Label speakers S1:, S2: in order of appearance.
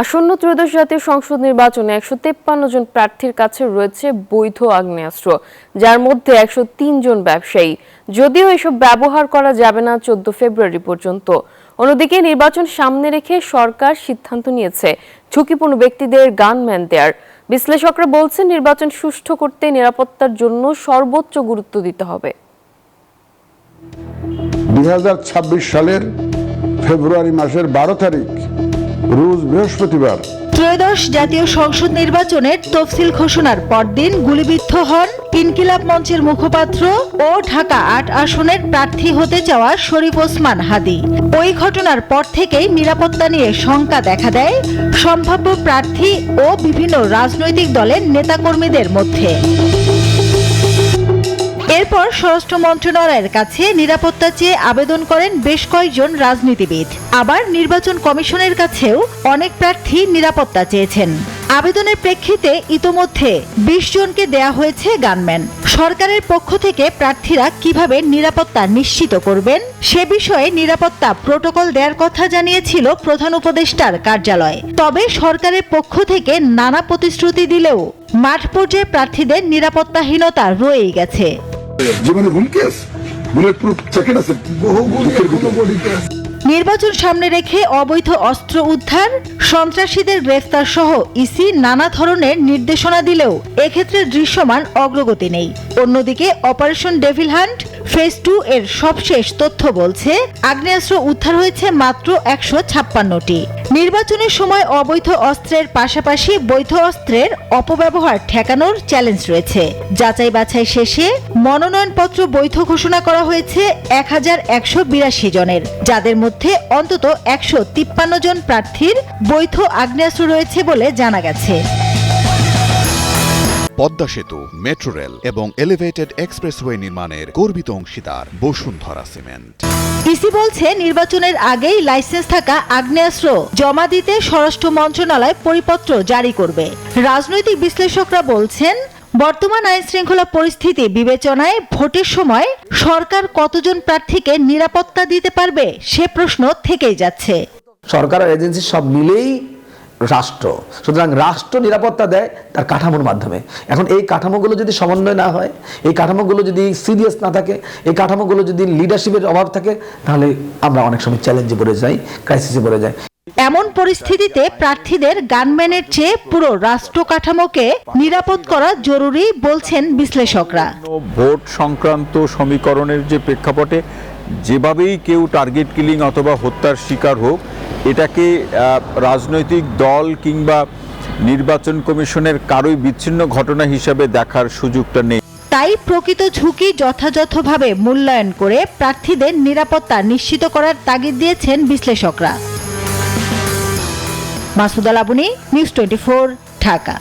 S1: আসন্ন ত্রয়োদশ জাতীয় সংসদ নির্বাচনে 153 জন প্রার্থীর কাছে রয়েছে বৈধ আগ্নেয়াস্ত্র, যার মধ্যে 103 জন ব্যবসায়ী। যদিও এসব ব্যবহার করা যাবে না 14 ফেব্রুয়ারি পর্যন্ত। অন্যদিকে নির্বাচন সামনে রেখে সরকার সিদ্ধান্ত নিয়েছে ঝুঁকিপূর্ণ ব্যক্তিদের গানম্যান দেয়ার। বিশ্লেষকরা বলছেন, নির্বাচন সুষ্ঠু করতে নিরাপত্তার জন্য সর্বোচ্চ গুরুত্ব দিতে হবে।
S2: 2026 সালের ফেব্রুয়ারি মাসের 12 তারিখ রোজ বৃহস্পতিবার
S3: ত্রয়োদশ জাতীয় সংসদ নির্বাচনের তফসিল ঘোষণার পরদিন গুলিবিদ্ধ হন ইনকিলাব মঞ্চের মুখপাত্র ও ঢাকা ৮ আসনের প্রার্থী হতে চাওয়া শরীফ ওসমান হাদী। ওই ঘটনার পর থেকেই নিরাপত্তা নিয়ে শঙ্কা দেখা দেয় সম্ভাব্য প্রার্থী ও বিভিন্ন রাজনৈতিক দলের নেতাকর্মীদের মধ্যে। এরপর স্বরাষ্ট্র মন্ত্রণালয়ের কাছে নিরাপত্তা চেয়ে আবেদন করেন বেশ কয়েকজন রাজনীতিবিদ। আবার নির্বাচন কমিশনের কাছেও অনেক প্রার্থী নিরাপত্তা চেয়েছেন। আবেদনের প্রেক্ষিতে ইতোমধ্যে 20 জনকে দেয়া হয়েছে গানম্যান। সরকারের পক্ষ থেকে প্রার্থীরা কিভাবে নিরাপত্তা নিশ্চিত করবেন সে বিষয়ে নিরাপত্তা প্রটোকল দেওয়ার কথা জানিয়েছিল প্রধান উপদেষ্টার কার্যালয়। তবে সরকারের পক্ষ থেকে নানা প্রতিশ্রুতি দিলেও মাঠ পর্যায়ে প্রার্থীদের নিরাপত্তাহীনতা রয়েই গেছে। নির্বাচন সামনে রেখে অবৈধ অস্ত্র উদ্ধার, সন্ত্রাসীদের গ্রেফতার সহ ইসি নানা ধরনের নির্দেশনা দিলেও এক্ষেত্রে দৃশ্যমান অগ্রগতি নেই। অন্যদিকে অপারেশন ডেভিল হান্ট ফেজ 2 এর সবশেষ তথ্য বলছে আগ্নেয়াস্ত্র উদ্ধার হয়েছে মাত্র 156টি। নির্বাচনের সময় অবৈধ অস্ত্রের পাশাপাশি বৈধ অস্ত্রের অপব্যবহার ঠেকানোর চ্যালেঞ্জ রয়েছে। যাচাই বাছাই শেষে মনোনয়নপত্র বৈধ ঘোষণা করা হয়েছে 1182 জনের, যাদের মধ্যে অন্তত 153 জন প্রার্থীর বৈধ আগ্নেয়াস্ত্র রয়েছে বলে জানা গেছে।
S4: পদ্মা সেতু, মেট্রো রেল এবং এলিভেটেড এক্সপ্রেসওয়ে নির্মাণের গর্বিত অংশীদার বসুন্ধরা সিমেন্ট।
S3: ইসি বলছে, নির্বাচনের আগেই লাইসেন্স থাকা আগ্নেয়াস্ত্র জমা দিতে স্বরাষ্ট্র মন্ত্রণালয় পরিপত্র জারি করবে। রাজনৈতিক বিশ্লেষকরা বলছেন, বর্তমান আইন শৃঙ্খলা পরিস্থিতি বিবেচনায় ভোটের সময় সরকার কতজন প্রার্থীকে নিরাপত্তা দিতে পারবে সে প্রশ্ন থেকেই যাচ্ছে।
S5: সরকার আর এজেন্সি সব মিলেই রাষ্ট্র, সুতরাং রাষ্ট্র নিরাপত্তা দেয় তার কাঠামোর মাধ্যমে। এখন এই কাঠামোগুলো যদি সমন্বয় না হয়, এই কাঠামোগুলো যদি সিরিয়াস না থাকে, এই কাঠামোগুলো যদি লিডারশিপের অভাব থাকে, তাহলে আমরা অনেক সময় চ্যালেঞ্জে পড়ে যাই, ক্রাইসিসে পড়ে যাই।
S3: এমন পরিস্থিতিতে প্রার্থীদের গানম্যানের চেয়ে পুরো রাষ্ট্র কাঠামোকে নিরাপদ করা জরুরি বলছেন বিশ্লেষকরা।
S6: ভোট সংক্রান্ত সমীকরণের যে প্রেক্ষাপটে যেভাবেই কেউ টার্গেট কিলিং অথবা হত্যার শিকার হোক, এটাকে রাজনৈতিক দল কিংবা নির্বাচন কমিশনের কারোই বিচ্ছিন্ন ঘটনা হিসাবে দেখার সুযোগটা নেই।
S3: তাই প্রকৃত ঝুঁকি যথাযথভাবে মূল্যায়ন করে প্রার্থীদের নিরাপত্তা নিশ্চিত করার তাগিদ দিয়েছেন বিশ্লেষকরা। মাসুদা লাবনী, নিউজ 24, ঢাকা।